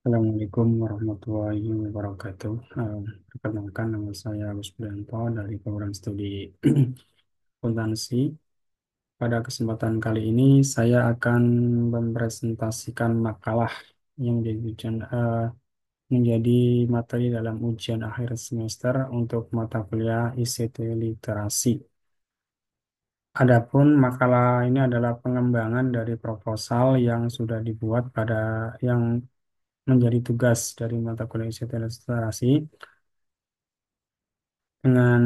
Assalamualaikum warahmatullahi wabarakatuh. Perkenalkan, nama saya Agus Prianto dari program studi akuntansi. Pada kesempatan kali ini, saya akan mempresentasikan makalah yang menjadi materi dalam ujian akhir semester untuk mata kuliah ICT Literasi. Adapun makalah ini adalah pengembangan dari proposal yang sudah dibuat yang menjadi tugas dari mata kuliah ICT Literasi. Dengan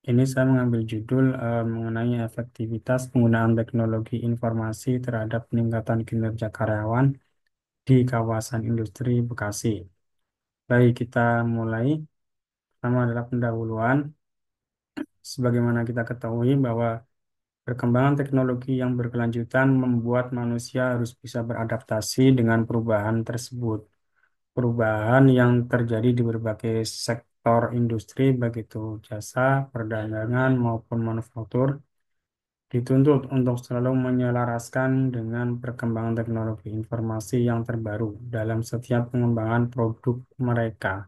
ini saya mengambil judul mengenai efektivitas penggunaan teknologi informasi terhadap peningkatan kinerja karyawan di kawasan industri Bekasi. Baik, kita mulai. Pertama adalah pendahuluan. Sebagaimana kita ketahui bahwa perkembangan teknologi yang berkelanjutan membuat manusia harus bisa beradaptasi dengan perubahan tersebut. Perubahan yang terjadi di berbagai sektor industri, baik itu jasa, perdagangan, maupun manufaktur, dituntut untuk selalu menyelaraskan dengan perkembangan teknologi informasi yang terbaru dalam setiap pengembangan produk mereka.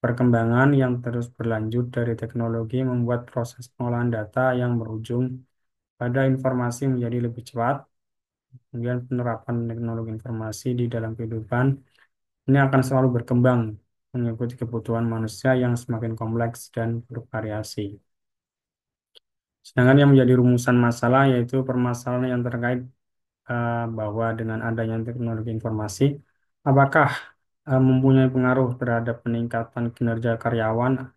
Perkembangan yang terus berlanjut dari teknologi membuat proses pengolahan data yang berujung pada informasi menjadi lebih cepat. Kemudian penerapan teknologi informasi di dalam kehidupan ini akan selalu berkembang mengikuti kebutuhan manusia yang semakin kompleks dan bervariasi. Sedangkan yang menjadi rumusan masalah yaitu permasalahan yang terkait bahwa dengan adanya teknologi informasi, apakah mempunyai pengaruh terhadap peningkatan kinerja karyawan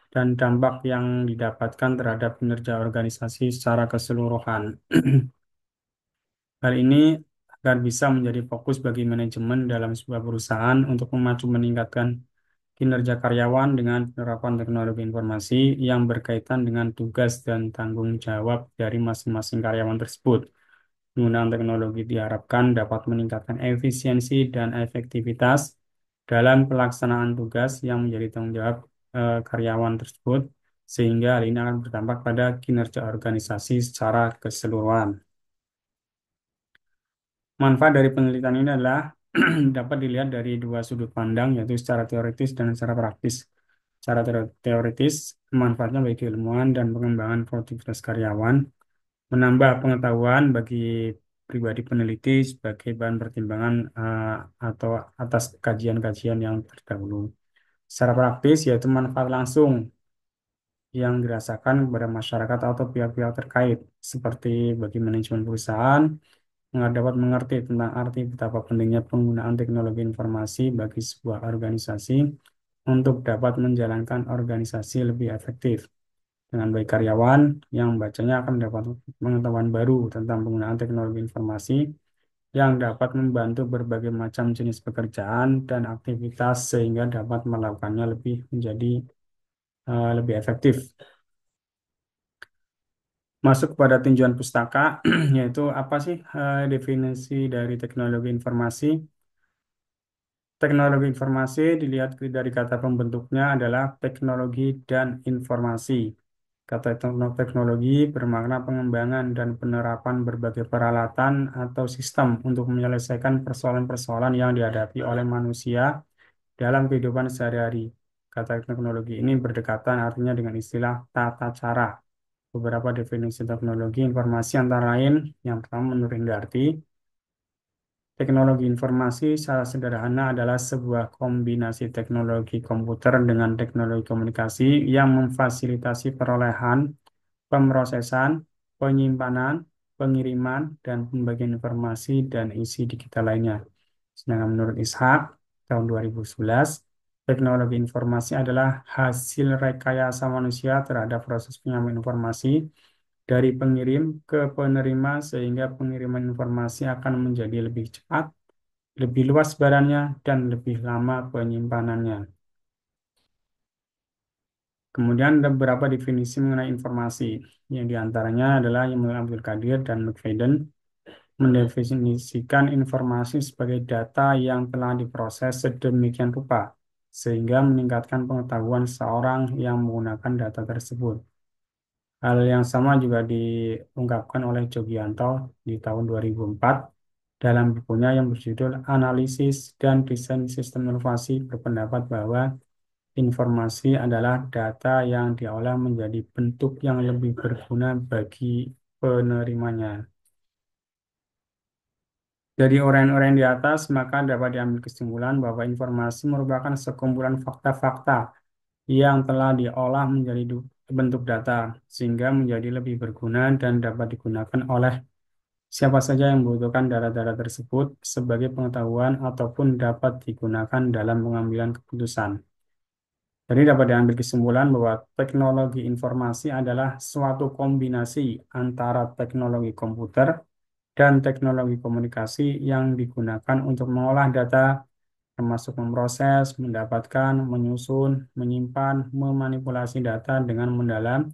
dan dampak yang didapatkan terhadap kinerja organisasi secara keseluruhan. Hal ini agar bisa menjadi fokus bagi manajemen dalam sebuah perusahaan untuk memacu meningkatkan kinerja karyawan dengan penerapan teknologi informasi yang berkaitan dengan tugas dan tanggung jawab dari masing-masing karyawan tersebut. Penggunaan teknologi diharapkan dapat meningkatkan efisiensi dan efektivitas dalam pelaksanaan tugas yang menjadi tanggung jawab karyawan tersebut, sehingga hal ini akan berdampak pada kinerja organisasi secara keseluruhan. Manfaat dari penelitian ini adalah dapat dilihat dari dua sudut pandang, yaitu secara teoritis dan secara praktis. Secara teoritis, manfaatnya bagi ilmuwan dan pengembangan produktivitas karyawan, menambah pengetahuan bagi pribadi peneliti sebagai bahan pertimbangan atau atas kajian-kajian yang terdahulu. Secara praktis, yaitu manfaat langsung yang dirasakan kepada masyarakat atau pihak-pihak terkait, seperti bagi manajemen perusahaan, agar dapat mengerti tentang arti betapa pentingnya penggunaan teknologi informasi bagi sebuah organisasi untuk dapat menjalankan organisasi lebih efektif. Dengan baik karyawan yang membacanya akan mendapat pengetahuan baru tentang penggunaan teknologi informasi yang dapat membantu berbagai macam jenis pekerjaan dan aktivitas sehingga dapat melakukannya lebih efektif. Masuk pada tinjauan pustaka, yaitu apa sih definisi dari teknologi informasi? Teknologi informasi dilihat dari kata pembentuknya adalah teknologi dan informasi. Kata teknologi bermakna pengembangan dan penerapan berbagai peralatan atau sistem untuk menyelesaikan persoalan-persoalan yang dihadapi oleh manusia dalam kehidupan sehari-hari. Kata teknologi ini berdekatan artinya dengan istilah tata cara. Beberapa definisi teknologi informasi antara lain, yang pertama menurut Indarti, teknologi informasi secara sederhana adalah sebuah kombinasi teknologi komputer dengan teknologi komunikasi yang memfasilitasi perolehan, pemrosesan, penyimpanan, pengiriman, dan pembagian informasi dan isi digital lainnya. Sedangkan menurut Ishak, tahun 2011, teknologi informasi adalah hasil rekayasa manusia terhadap proses penyampaian informasi dari pengirim ke penerima sehingga pengiriman informasi akan menjadi lebih cepat, lebih luas barannya, dan lebih lama penyimpanannya. Kemudian ada beberapa definisi mengenai informasi, yang diantaranya adalah yang Abdul Qadir dan McFadden mendefinisikan informasi sebagai data yang telah diproses sedemikian rupa, sehingga meningkatkan pengetahuan seorang yang menggunakan data tersebut. Hal yang sama juga diungkapkan oleh Jogianto di tahun 2004 Dalam bukunya yang berjudul Analisis dan Desain Sistem Inovasi berpendapat bahwa informasi adalah data yang diolah menjadi bentuk yang lebih berguna bagi penerimanya. Dari uraian-uraian di atas, maka dapat diambil kesimpulan bahwa informasi merupakan sekumpulan fakta-fakta yang telah diolah menjadi bentuk data, sehingga menjadi lebih berguna dan dapat digunakan oleh siapa saja yang membutuhkan data-data tersebut sebagai pengetahuan ataupun dapat digunakan dalam pengambilan keputusan. Jadi dapat diambil kesimpulan bahwa teknologi informasi adalah suatu kombinasi antara teknologi komputer dan teknologi komunikasi yang digunakan untuk mengolah data, termasuk memproses, mendapatkan, menyusun, menyimpan, memanipulasi data dengan mendalam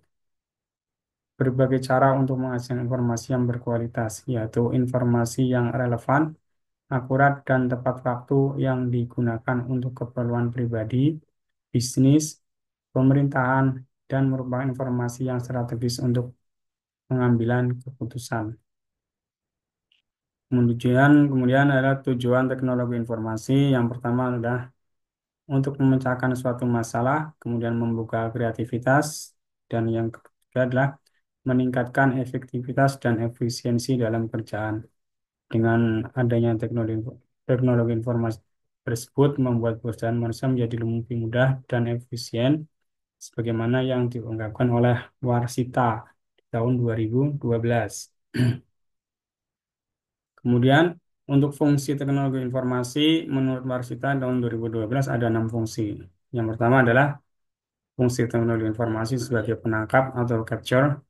berbagai cara untuk menghasilkan informasi yang berkualitas, yaitu informasi yang relevan, akurat, dan tepat waktu yang digunakan untuk keperluan pribadi, bisnis, pemerintahan, dan merupakan informasi yang strategis untuk pengambilan keputusan. Kemudian adalah tujuan teknologi informasi. Yang pertama adalah untuk memecahkan suatu masalah, kemudian membuka kreativitas, dan yang ketiga adalah meningkatkan efektivitas dan efisiensi dalam kerjaan. Dengan adanya teknologi informasi tersebut membuat pekerjaan manusia menjadi lebih mudah dan efisien, sebagaimana yang diungkapkan oleh Warsita di tahun 2012. Kemudian, untuk fungsi teknologi informasi, menurut Warsita tahun 2012 ada 6 fungsi. Yang pertama adalah fungsi teknologi informasi sebagai penangkap atau capture,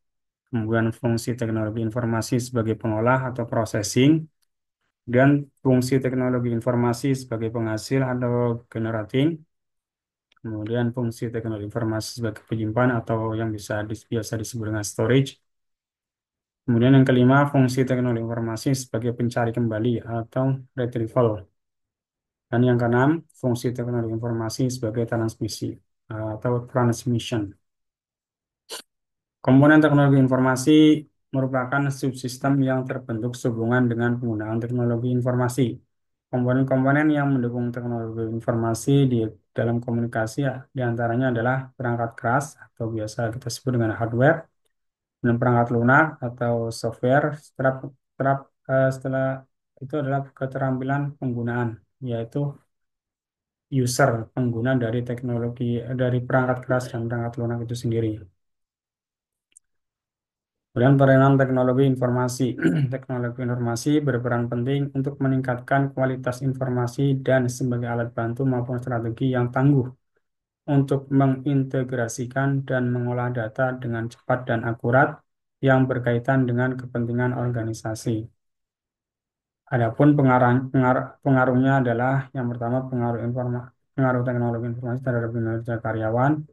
kemudian fungsi teknologi informasi sebagai pengolah atau processing, dan fungsi teknologi informasi sebagai penghasil atau generating, kemudian fungsi teknologi informasi sebagai penyimpan atau yang biasa disebut dengan storage. Kemudian yang kelima, fungsi teknologi informasi sebagai pencari kembali atau retrieval. Dan yang keenam, fungsi teknologi informasi sebagai transmisi atau transmission. Komponen teknologi informasi merupakan subsistem yang terbentuk sehubungan dengan penggunaan teknologi informasi. Komponen-komponen yang mendukung teknologi informasi di dalam komunikasi diantaranya adalah perangkat keras atau biasa kita sebut dengan hardware, dan perangkat lunak atau software. Setelah itu adalah keterampilan penggunaan, yaitu user, pengguna dari teknologi, dari perangkat keras dan perangkat lunak itu sendiri. Kemudian peranan teknologi informasi. Teknologi informasi berperan penting untuk meningkatkan kualitas informasi dan sebagai alat bantu maupun strategi yang tangguh untuk mengintegrasikan dan mengolah data dengan cepat dan akurat yang berkaitan dengan kepentingan organisasi. Adapun pengaruhnya adalah yang pertama pengaruh teknologi informasi terhadap kinerja karyawan,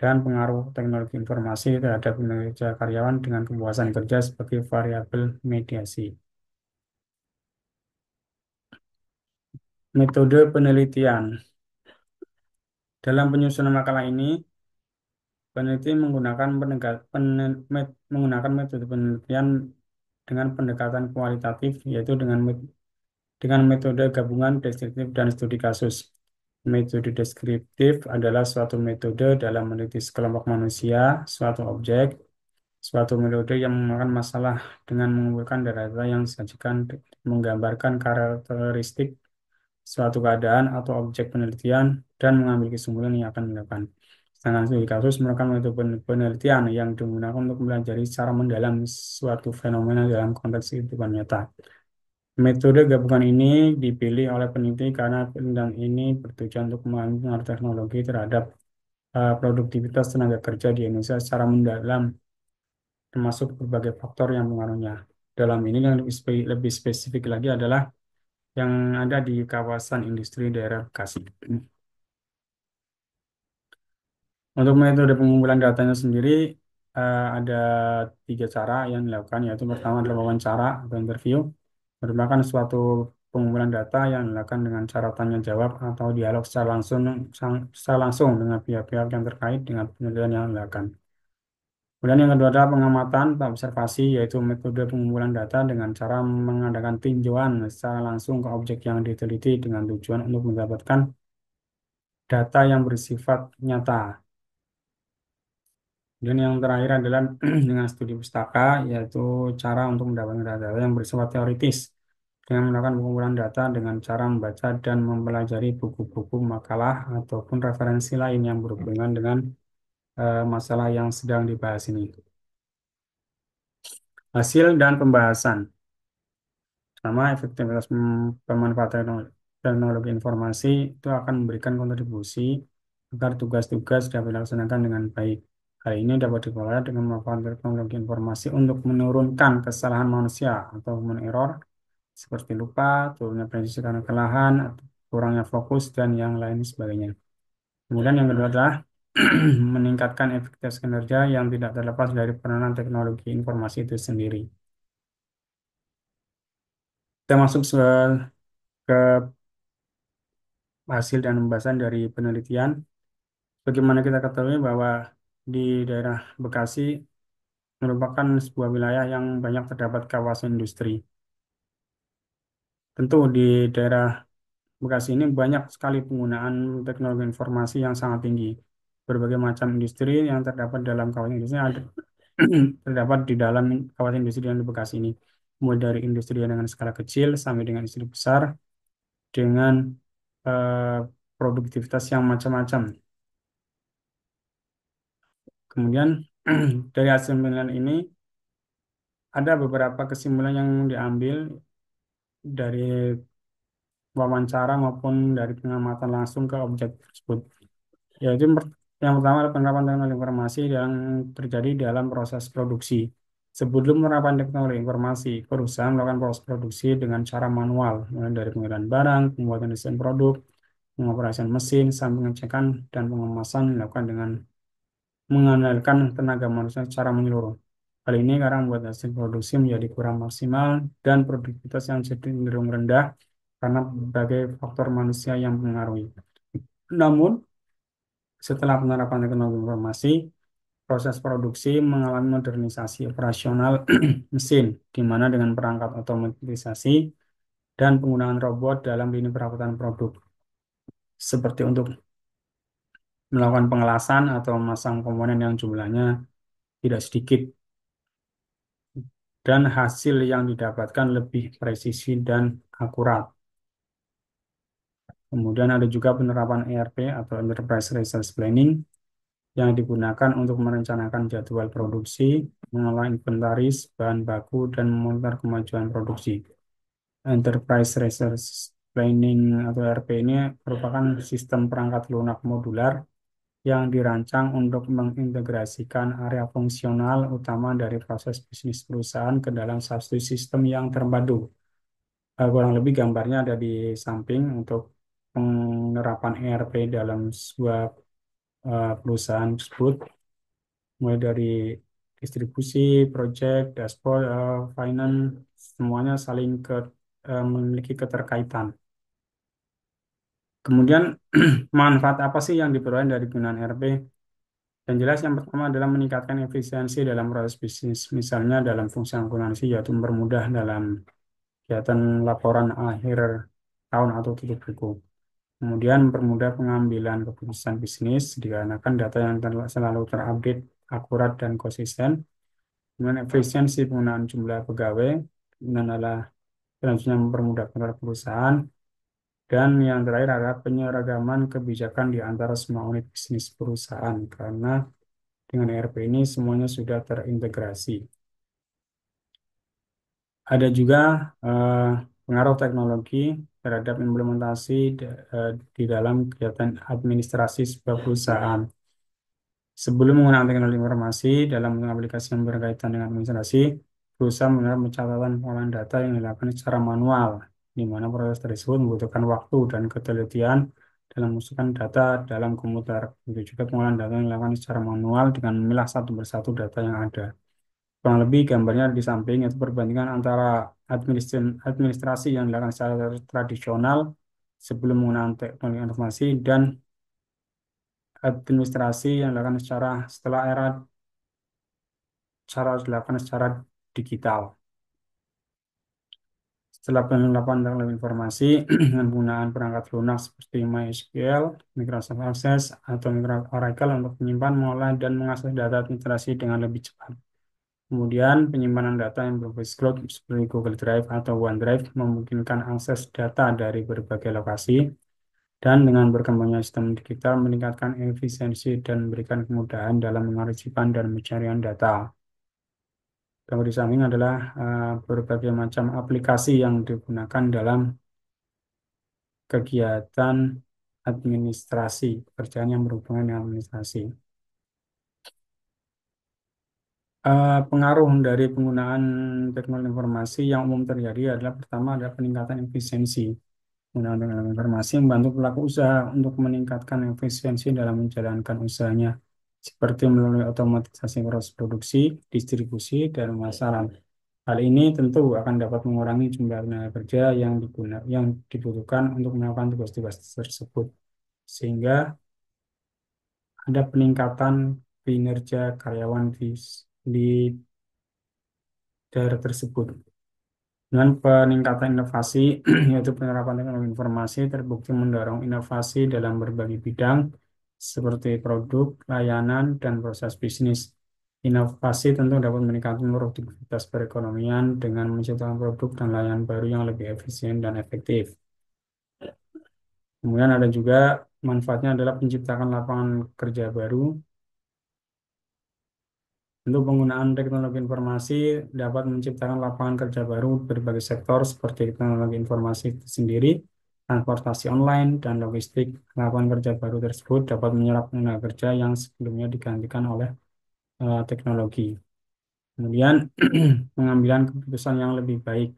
dan pengaruh teknologi informasi terhadap kinerja karyawan dengan kepuasan kerja sebagai variabel mediasi. Metode penelitian. Dalam penyusunan makalah ini, peneliti menggunakan metode penelitian dengan pendekatan kualitatif, yaitu dengan metode gabungan deskriptif dan studi kasus. Metode deskriptif adalah suatu metode dalam meneliti sekelompok manusia, suatu objek, suatu metode yang menggunakan masalah dengan mengumpulkan data yang disajikan menggambarkan karakteristik suatu keadaan atau objek penelitian dan mengambil kesimpulan yang akan dilakukan. Sedangkan studi kasus merupakan metode penelitian yang digunakan untuk mempelajari secara mendalam suatu fenomena dalam konteks kehidupan nyata. Metode gabungan ini dipilih oleh peneliti karena penelitian ini bertujuan untuk memahami pengaruh teknologi terhadap produktivitas tenaga kerja di Indonesia secara mendalam, termasuk berbagai faktor yang mengaruhnya. Dalam ini yang lebih spesifik lagi adalah yang ada di kawasan industri daerah Bekasi. Untuk metode pengumpulan datanya sendiri ada 3 cara yang dilakukan, yaitu pertama adalah wawancara atau interview, merupakan suatu pengumpulan data yang dilakukan dengan cara tanya jawab atau dialog secara langsung dengan pihak-pihak yang terkait dengan penelitian yang dilakukan. Kemudian yang kedua adalah pengamatan atau observasi, yaitu metode pengumpulan data dengan cara mengadakan tinjauan secara langsung ke objek yang diteliti dengan tujuan untuk mendapatkan data yang bersifat nyata. Dan yang terakhir adalah dengan studi pustaka, yaitu cara untuk mendapatkan data yang bersifat teoritis dengan melakukan pengumpulan data dengan cara membaca dan mempelajari buku-buku, makalah, ataupun referensi lain yang berhubungan dengan masalah yang sedang dibahas ini. Hasil dan pembahasan. Pertama, efektivitas pemanfaatan teknologi informasi itu akan memberikan kontribusi agar tugas-tugas dapat dilaksanakan dengan baik. Hal ini dapat diperoleh dengan memanfaatkan teknologi informasi untuk menurunkan kesalahan manusia atau human error seperti lupa, turunnya presisi karena kelelahan, atau kurangnya fokus, dan yang lain sebagainya. Kemudian yang kedua adalah meningkatkan efektivitas kinerja yang tidak terlepas dari peranan teknologi informasi itu sendiri. Kita masuk ke hasil dan pembahasan dari penelitian. Bagaimana kita ketahui bahwa di daerah Bekasi merupakan sebuah wilayah yang banyak terdapat kawasan industri. Tentu di daerah Bekasi ini banyak sekali penggunaan teknologi informasi yang sangat tinggi. Berbagai macam industri yang terdapat dalam kawasan industri ada terdapat di dalam kawasan industri yang di Bekasi ini. Mulai dari industri yang dengan skala kecil sampai dengan industri besar dengan eh, produktivitas yang macam-macam. Kemudian dari hasil penelitian ini ada beberapa kesimpulan yang diambil dari wawancara maupun dari pengamatan langsung ke objek tersebut. Yaitu yang pertama adalah penerapan teknologi informasi yang terjadi dalam proses produksi. Sebelum penerapan teknologi informasi, perusahaan melakukan proses produksi dengan cara manual, mulai dari pengiriman barang, pembuatan desain produk, pengoperasian mesin, sampai pengecekan dan pengemasan dilakukan dengan mengandalkan tenaga manusia secara menyeluruh. Hal ini karena membuat hasil produksi menjadi kurang maksimal dan produktivitas yang cenderung rendah karena berbagai faktor manusia yang mempengaruhi. Namun, setelah penerapan teknologi informasi, proses produksi mengalami modernisasi operasional mesin, di mana dengan perangkat otomatisasi dan penggunaan robot dalam lini perawatan produk, seperti untuk melakukan pengelasan atau memasang komponen yang jumlahnya tidak sedikit dan hasil yang didapatkan lebih presisi dan akurat. Kemudian ada juga penerapan ERP atau Enterprise Resource Planning yang digunakan untuk merencanakan jadwal produksi, mengelola inventaris, bahan baku, dan memonitor kemajuan produksi. Enterprise Resource Planning atau ERP ini merupakan sistem perangkat lunak modular yang dirancang untuk mengintegrasikan area fungsional utama dari proses bisnis perusahaan ke dalam satu sistem yang terpadu. Kurang lebih gambarnya ada di samping untuk penerapan ERP dalam sebuah perusahaan tersebut, mulai dari distribusi, project, dashboard, finance, semuanya saling memiliki keterkaitan. Kemudian manfaat apa sih yang diperoleh dari penggunaan ERP? Yang jelas yang pertama adalah meningkatkan efisiensi dalam proses bisnis, misalnya dalam fungsi akuntansi, yaitu mempermudah dalam kegiatan laporan akhir tahun atau tutup buku. Kemudian mempermudah pengambilan keputusan bisnis dikarenakan data yang selalu terupdate, akurat, dan konsisten. Kemudian efisiensi penggunaan jumlah pegawai, dan adalah selanjutnya mempermudah kontrol perusahaan. Dan yang terakhir adalah penyeragaman kebijakan di antara semua unit bisnis perusahaan, karena dengan ERP ini semuanya sudah terintegrasi. Ada juga eh, pengaruh teknologi terhadap implementasi di dalam kegiatan administrasi sebuah perusahaan. Sebelum menggunakan teknologi informasi dalam aplikasi yang berkaitan dengan administrasi, perusahaan menggunakan pencatatan pengolahan data yang dilakukan secara manual, di mana proses tersebut membutuhkan waktu dan ketelitian dalam memasukkan data dalam komputer. Begitu juga pengolahan data yang dilakukan secara manual dengan memilah satu persatu data yang ada. Kurang lebih gambarnya di samping itu perbandingan antara administrasi yang dilakukan secara tradisional sebelum menggunakan teknologi informasi dan administrasi yang dilakukan secara setelah era harus dilakukan secara digital. Setelah penerapan teknologi informasi dengan penggunaan perangkat lunak seperti MySQL, Microsoft Access, atau Microsoft Oracle untuk menyimpan, mengolah, dan mengakses data administrasi dengan lebih cepat. Kemudian, penyimpanan data yang berbasis cloud seperti Google Drive atau OneDrive memungkinkan akses data dari berbagai lokasi, dan dengan berkembangnya sistem digital meningkatkan efisiensi dan memberikan kemudahan dalam mengarsipkan dan pencarian data. Yang di samping adalah berbagai macam aplikasi yang digunakan dalam kegiatan administrasi, pekerjaan yang berhubungan dengan administrasi. Pengaruh dari penggunaan teknologi informasi yang umum terjadi adalah pertama adalah peningkatan efisiensi. Penggunaan teknologi informasi membantu pelaku usaha untuk meningkatkan efisiensi dalam menjalankan usahanya, seperti melalui otomatisasi proses produksi, distribusi, dan pemasaran. Hal ini tentu akan dapat mengurangi jumlah tenaga kerja yang dibutuhkan untuk melakukan tugas-tugas tersebut, sehingga ada peningkatan kinerja karyawan di daerah tersebut. Dengan peningkatan inovasi, yaitu penerapan teknologi informasi, terbukti mendorong inovasi dalam berbagai bidang, seperti produk, layanan, dan proses bisnis. Inovasi tentu dapat meningkatkan produktivitas perekonomian dengan menciptakan produk dan layanan baru yang lebih efisien dan efektif. Kemudian ada juga manfaatnya adalah menciptakan lapangan kerja baru. Untuk penggunaan teknologi informasi dapat menciptakan lapangan kerja baru berbagai sektor seperti teknologi informasi itu sendiri, transportasi online, dan logistik. Lapangan kerja baru tersebut dapat menyerap tenaga kerja yang sebelumnya digantikan oleh teknologi. Kemudian, pengambilan keputusan yang lebih baik.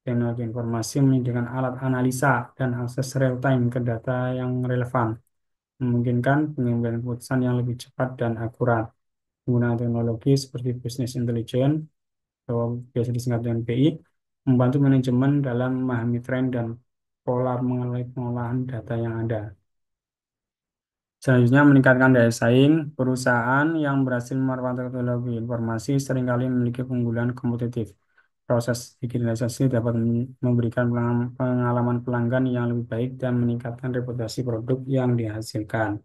Teknologi informasi menyediakan alat analisa dan akses real-time ke data yang relevan, memungkinkan pengambilan keputusan yang lebih cepat dan akurat. Penggunaan teknologi seperti business intelligence atau biasa disingkat dengan BI membantu manajemen dalam memahami tren dan pola mengenai pengolahan data yang ada. Selanjutnya, meningkatkan daya saing. Perusahaan yang berhasil memanfaatkan teknologi informasi seringkali memiliki keunggulan kompetitif. Proses digitalisasi dapat memberikan pengalaman pelanggan yang lebih baik dan meningkatkan reputasi produk yang dihasilkan.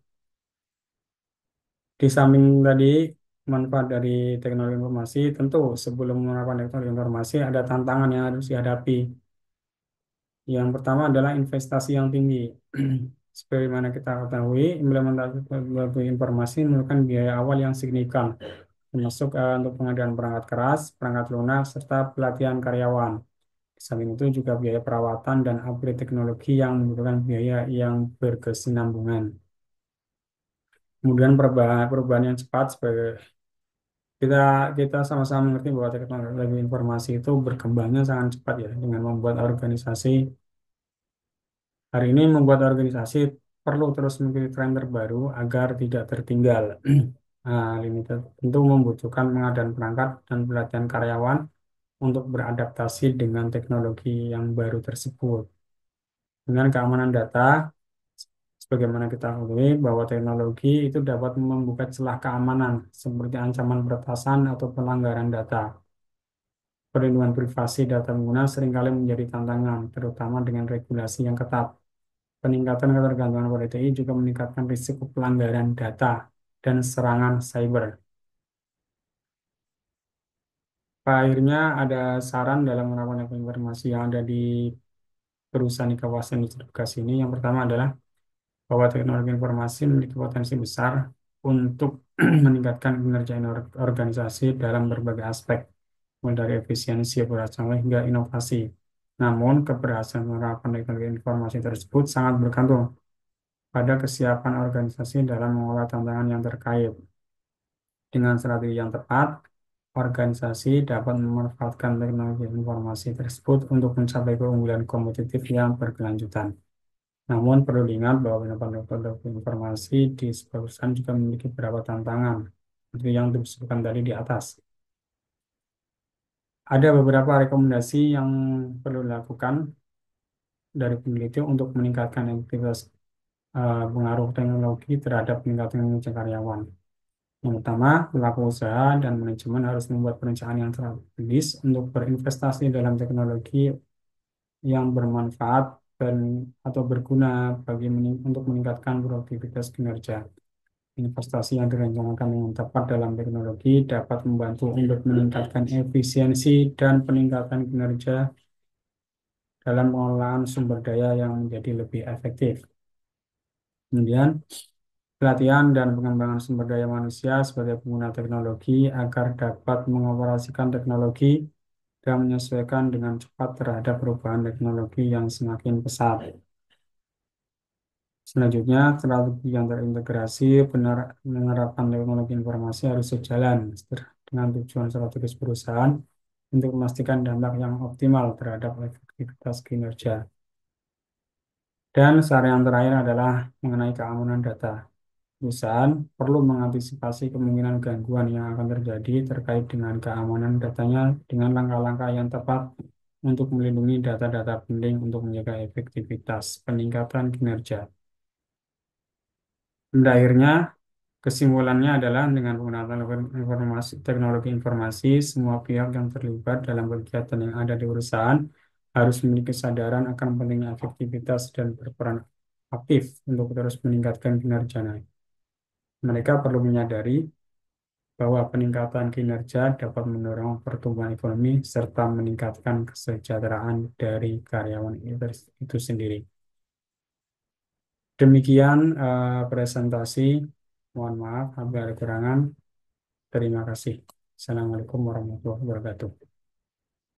Di samping tadi manfaat dari teknologi informasi, tentu sebelum menerapkan teknologi informasi ada tantangan yang harus dihadapi. Yang pertama adalah investasi yang tinggi. Seperti mana kita ketahui, implementasi teknologi informasi memerlukan biaya awal yang signifikan, termasuk untuk pengadaan perangkat keras, perangkat lunak, serta pelatihan karyawan. Di samping itu juga biaya perawatan dan upgrade teknologi yang membutuhkan biaya yang berkesinambungan. Kemudian perubahan yang cepat sebagai kita kita sama-sama mengerti bahwa teknologi informasi itu berkembangnya sangat cepat ya, dengan membuat organisasi hari ini membuat organisasi perlu terus mengikuti tren terbaru agar tidak tertinggal. Nah, ini tentu membutuhkan pengadaan perangkat dan pelatihan karyawan untuk beradaptasi dengan teknologi yang baru tersebut. Dengan keamanan data, sebagaimana kita ketahui bahwa teknologi itu dapat membuka celah keamanan seperti ancaman peretasan atau pelanggaran data. Perlindungan privasi data pengguna seringkali menjadi tantangan, terutama dengan regulasi yang ketat. Peningkatan ketergantungan pada TI juga meningkatkan risiko pelanggaran data dan serangan cyber. Akhirnya ada saran dalam menerapkan informasi yang ada di perusahaan di kawasan industri Bekasi ini. Yang pertama adalah bahwa teknologi informasi memiliki potensi besar untuk meningkatkan kinerja organisasi dalam berbagai aspek, mulai dari efisiensi operasional hingga inovasi. Namun, keberhasilan menerapkan teknologi informasi tersebut sangat bergantung pada kesiapan organisasi dalam mengolah tantangan yang terkait. Dengan strategi yang tepat, organisasi dapat memanfaatkan teknologi informasi tersebut untuk mencapai keunggulan kompetitif yang berkelanjutan. Namun perlu diingat bahwa penerapan teknologi informasi di sebuah perusahaan juga memiliki beberapa tantangan, seperti yang disebutkan tadi di atas. Ada beberapa rekomendasi yang perlu dilakukan dari peneliti untuk meningkatkan efektivitas pengaruh teknologi terhadap peningkatan kinerja karyawan. Yang pertama, pelaku usaha dan manajemen harus membuat perencanaan yang strategis untuk berinvestasi dalam teknologi yang bermanfaat dan atau berguna untuk meningkatkan produktivitas kinerja. Investasi yang direncanakan dengan tepat dalam teknologi dapat membantu untuk meningkatkan efisiensi dan peningkatan kinerja dalam pengolahan sumber daya yang menjadi lebih efektif. Kemudian, pelatihan dan pengembangan sumber daya manusia sebagai pengguna teknologi agar dapat mengoperasikan teknologi dan menyesuaikan dengan cepat terhadap perubahan teknologi yang semakin pesat. Selanjutnya, strategi yang terintegrasi penerapan teknologi informasi harus sejalan dengan tujuan strategis perusahaan untuk memastikan dampak yang optimal terhadap efektivitas kinerja. Dan saran yang terakhir adalah mengenai keamanan data. Perusahaan perlu mengantisipasi kemungkinan gangguan yang akan terjadi terkait dengan keamanan datanya dengan langkah-langkah yang tepat untuk melindungi data-data penting untuk menjaga efektivitas peningkatan kinerja. Pada akhirnya, kesimpulannya adalah dengan penggunaan teknologi informasi, semua pihak yang terlibat dalam kegiatan yang ada di perusahaan harus memiliki kesadaran akan pentingnya efektivitas dan berperan aktif untuk terus meningkatkan kinerjanya. Mereka perlu menyadari bahwa peningkatan kinerja dapat mendorong pertumbuhan ekonomi serta meningkatkan kesejahteraan dari karyawan itu sendiri. Demikian presentasi. Mohon maaf apabila ada kekurangan. Terima kasih. Assalamualaikum warahmatullahi wabarakatuh.